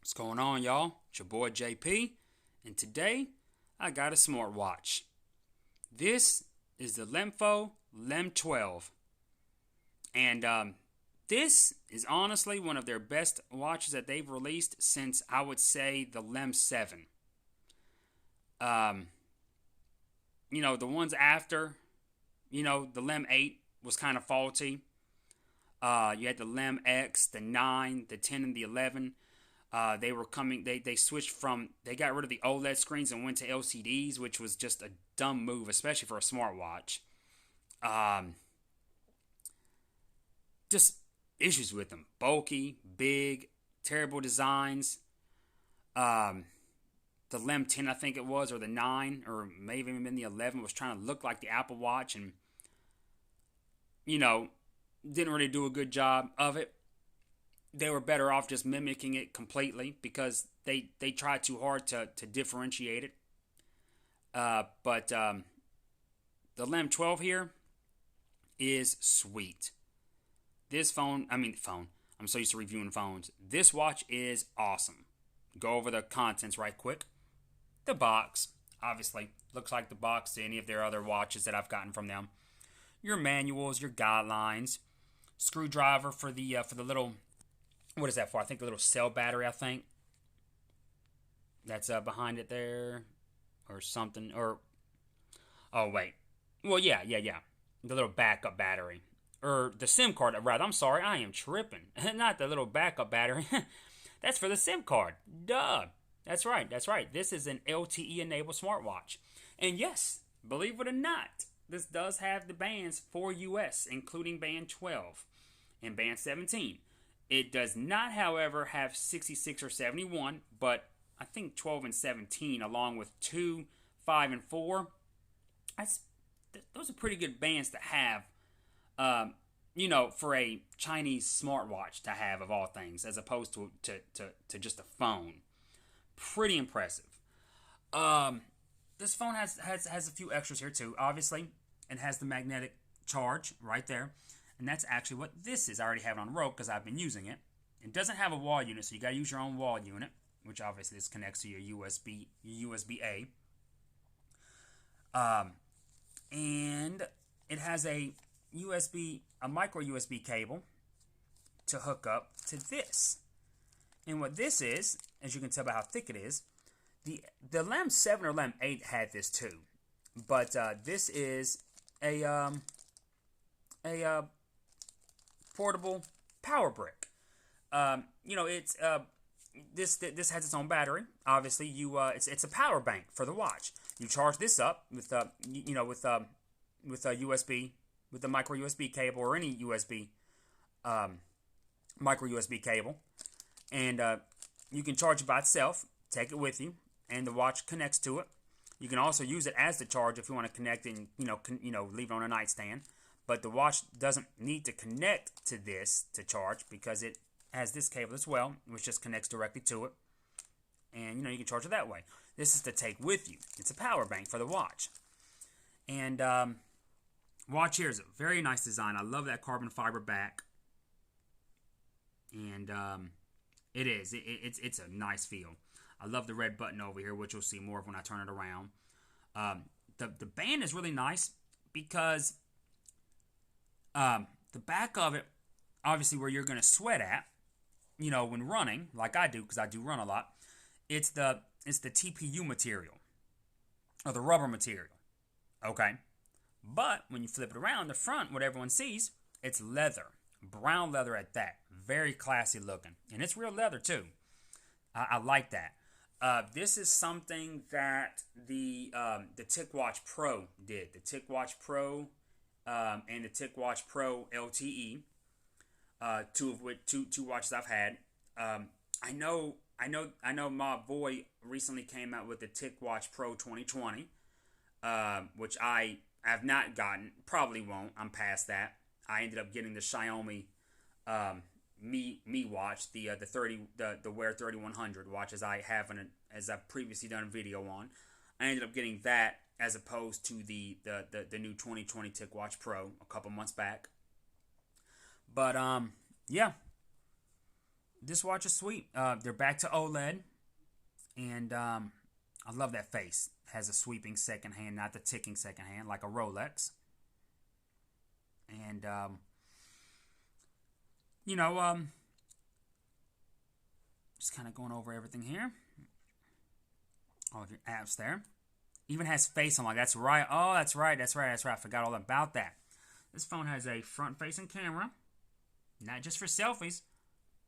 What's going on, y'all? It's your boy JP, and today I got a smartwatch. This is the Lemfo LEM12, and this is honestly one of their best watches that they've released since I would say the LEM7. Um, the ones after, the LEM8 was kind of faulty. You had the LEM-X, the 9, the 10, and the 11. They were coming. They switched from. They got rid of the OLED screens and went to LCDs, which was just a dumb move, especially for a smartwatch. Just issues with them: bulky, big, terrible designs. The LEM10, I think it was, or the 9, or maybe even the 11, was trying to look like the Apple Watch, and didn't really do a good job of it. They were better off just mimicking it completely because they tried too hard to differentiate it. But the LEM12 here is sweet. This phone, I'm so used to reviewing phones. This watch is awesome. Go over the contents right quick. The box, obviously, looks like the box to any of their other watches that I've gotten from them. Your manuals, your guidelines, screwdriver for the little. What is that for? I think the little cell battery, I think. That's behind it there. Or something. Or, oh, wait. Well, yeah. The little backup battery. Or the SIM card, rather. I'm sorry, I am tripping. Not the little backup battery. That's for the SIM card. Duh. That's right. This is an LTE-enabled smartwatch. And yes, believe it or not, this does have the bands for US, including band 12 and band 17. It does not, however, have 66 or 71, but I think 12 and 17, along with 2, 5, and 4, those are pretty good bands to have, for a Chinese smartwatch to have, of all things, as opposed to just a phone. Pretty impressive. This phone has a few extras here, too. Obviously, it has the magnetic charge right there. And that's actually what this is. I already have it on rope because I've been using it. It doesn't have a wall unit, so you got to use your own wall unit, which obviously this connects to your USB-A. And it has a micro USB cable to hook up to this. And what this is, as you can tell by how thick it is, the LEM7 or LEM8 had this too, but this is a portable power brick. It's this has its own battery. Obviously, it's a power bank for the watch. You charge this up with a USB, with the micro USB cable or any USB micro USB cable, and you can charge it by itself. Take it with you, and the watch connects to it. You can also use it as the charge if you want to connect it and leave it on a nightstand. But the watch doesn't need to connect to this to charge because it has this cable as well, which just connects directly to it. And, you can charge it that way. This is to take with you. It's a power bank for the watch. And watch here is a very nice design. I love that carbon fiber back. And it is. It's a nice feel. I love the red button over here, which you'll see more of when I turn it around. The band is really nice because the back of it, obviously where you're going to sweat at, when running, like I do, because I do run a lot, it's the TPU material, or the rubber material, okay? But when you flip it around, the front, what everyone sees, it's leather, brown leather at that, very classy looking, and it's real leather too. I like that. This is something that the TicWatch Pro did. The TicWatch Pro and the TicWatch Pro LTE, two watches I've had. I know my boy recently came out with the TicWatch Pro 2020, which I have not gotten. Probably won't. I'm past that. I ended up getting the Xiaomi Mi watch, the Wear 3100 watch, as I've previously done a video on. I ended up getting that as opposed to the new 2020 TicWatch Pro a couple months back. But yeah, this watch is sweet. They're back to OLED, and I love that face. It has a sweeping second hand, not the ticking second hand like a Rolex. And you know, just kind of going over everything here. All of your apps there. Even has face unlock. That's right. Oh, that's right. That's right. That's right. I forgot all about that. This phone has a front-facing camera, not just for selfies,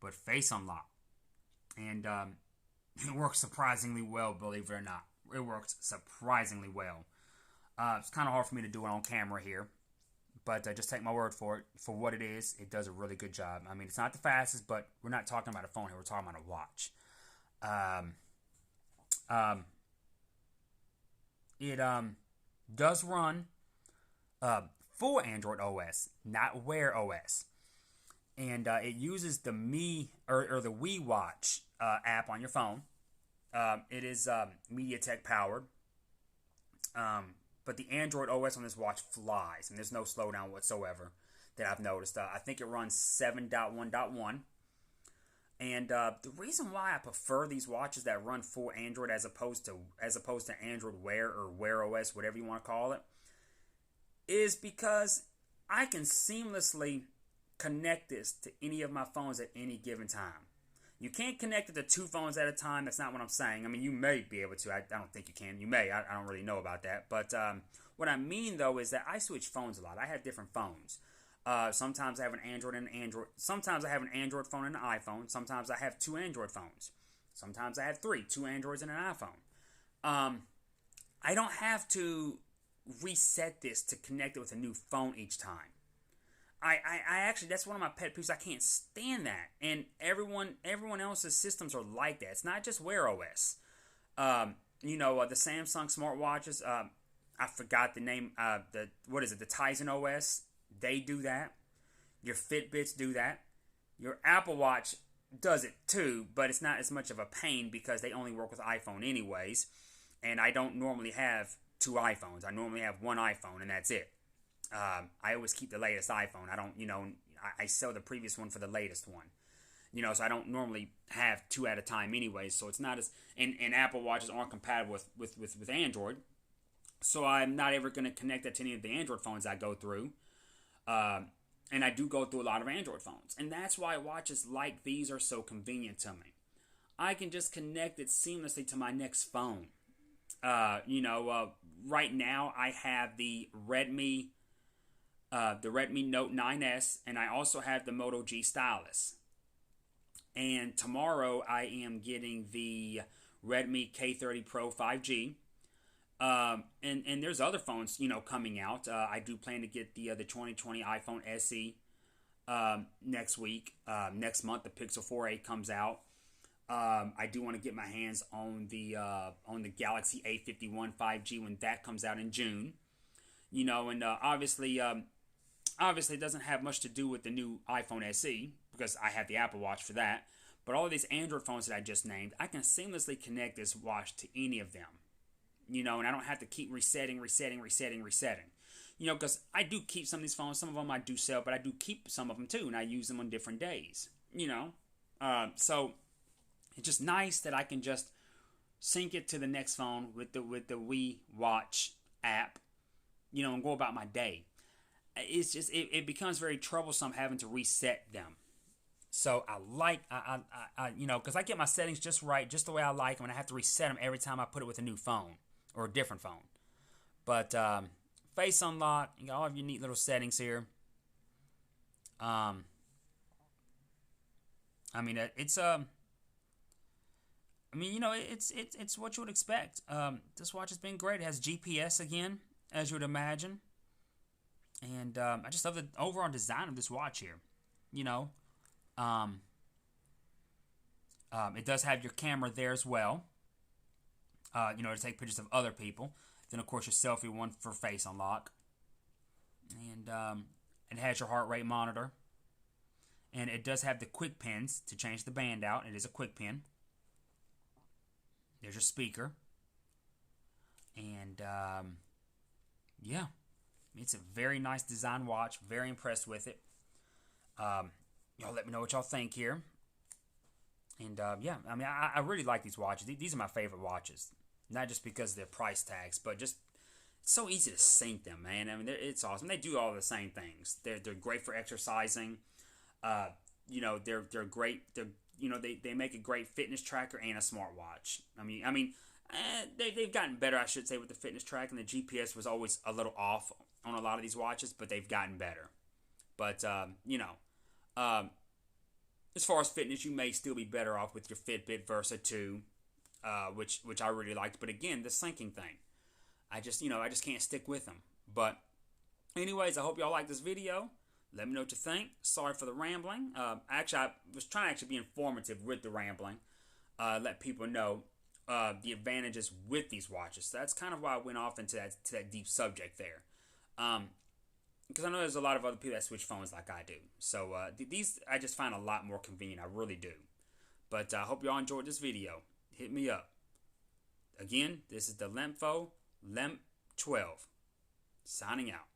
but face unlock. And it works surprisingly well, believe it or not. It works surprisingly well. It's kind of hard for me to do it on camera here, but just take my word for it. For what it is, it does a really good job. I mean, it's not the fastest, but we're not talking about a phone here. We're talking about a watch. It does run full Android OS, not Wear OS, and it uses the the We Watch app on your phone. It is MediaTek powered, but the Android OS on this watch flies, and there's no slowdown whatsoever that I've noticed. I think it runs 7.1.1. And the reason why I prefer these watches that run full Android as opposed to Android Wear or Wear OS, whatever you want to call it, is because I can seamlessly connect this to any of my phones at any given time. You can't connect it to two phones at a time. That's not what I'm saying. I mean, you may be able to. I don't think you can. You may. I don't really know about that. But what I mean, though, is that I switch phones a lot. I have different phones. Sometimes I have an Android and an Android. Sometimes I have an Android phone and an iPhone. Sometimes I have two Android phones. Sometimes I have two Androids and an iPhone. I don't have to reset this to connect it with a new phone each time. I actually, that's one of my pet peeves. I can't stand that. And everyone else's systems are like that. It's not just Wear OS. The Samsung smartwatches. I forgot the name. The Tizen OS. They do that. Your Fitbits do that. Your Apple Watch does it too, but it's not as much of a pain because they only work with iPhone anyways. And I don't normally have two iPhones. I normally have one iPhone, and that's it. I always keep the latest iPhone. I don't, I sell the previous one for the latest one. So I don't normally have two at a time anyways. So it's not as, and Apple Watches aren't compatible with Android. So I'm not ever going to connect that to any of the Android phones I go through. And I do go through a lot of Android phones. And that's why watches like these are so convenient to me. I can just connect it seamlessly to my next phone. Right now I have the Redmi Note 9S, and I also have the Moto G Stylus. And tomorrow I am getting the Redmi K30 Pro 5G. And there's other phones, coming out. I do plan to get the 2020 iPhone SE next week. Next month, the Pixel 4a comes out. I do want to get my hands on the Galaxy A51 5G when that comes out in June. And obviously it doesn't have much to do with the new iPhone SE because I have the Apple Watch for that. But all of these Android phones that I just named, I can seamlessly connect this watch to any of them. And I don't have to keep resetting. Because I do keep some of these phones. Some of them I do sell, but I do keep some of them too, and I use them on different days. So it's just nice that I can just sync it to the next phone with the We Watch app, and go about my day. It's just it becomes very troublesome having to reset them. So I like because I get my settings just right, just the way I like them, and I have to reset them every time I put it with a new phone or a different phone. But face unlock, you got all of your neat little settings here. It's what you would expect. This watch has been great. It has GPS again, as you would imagine, and I just love the overall design of this watch here. It does have your camera there as well. To take pictures of other people. Then, of course, your selfie one for face unlock. And it has your heart rate monitor. And it does have the quick pins to change the band out. It is a quick pin. There's your speaker. And, yeah. It's a very nice design watch. Very impressed with it. Y'all let me know what y'all think here. And yeah, I mean, I really like these watches. These are my favorite watches, not just because of their price tags, but just it's so easy to sync them, man. I mean, it's awesome. They do all the same things. They're great for exercising. Uh, they're great. They make a great fitness tracker and a smartwatch. They've gotten better, I should say, with the fitness tracking. The GPS was always a little off on a lot of these watches, but they've gotten better. But um, as far as fitness, you may still be better off with your Fitbit Versa 2, which I really liked. But again, the syncing thing, I just can't stick with them. But anyways, I hope y'all like this video. Let me know what you think. Sorry for the rambling. Actually, I was trying to actually be informative with the rambling. Let people know the advantages with these watches. So that's kind of why I went off into that deep subject there. Because I know there's a lot of other people that switch phones like I do. So these I just find a lot more convenient. I really do. But I hope y'all enjoyed this video. Hit me up. Again, this is the Lemfo LEM12. Signing out.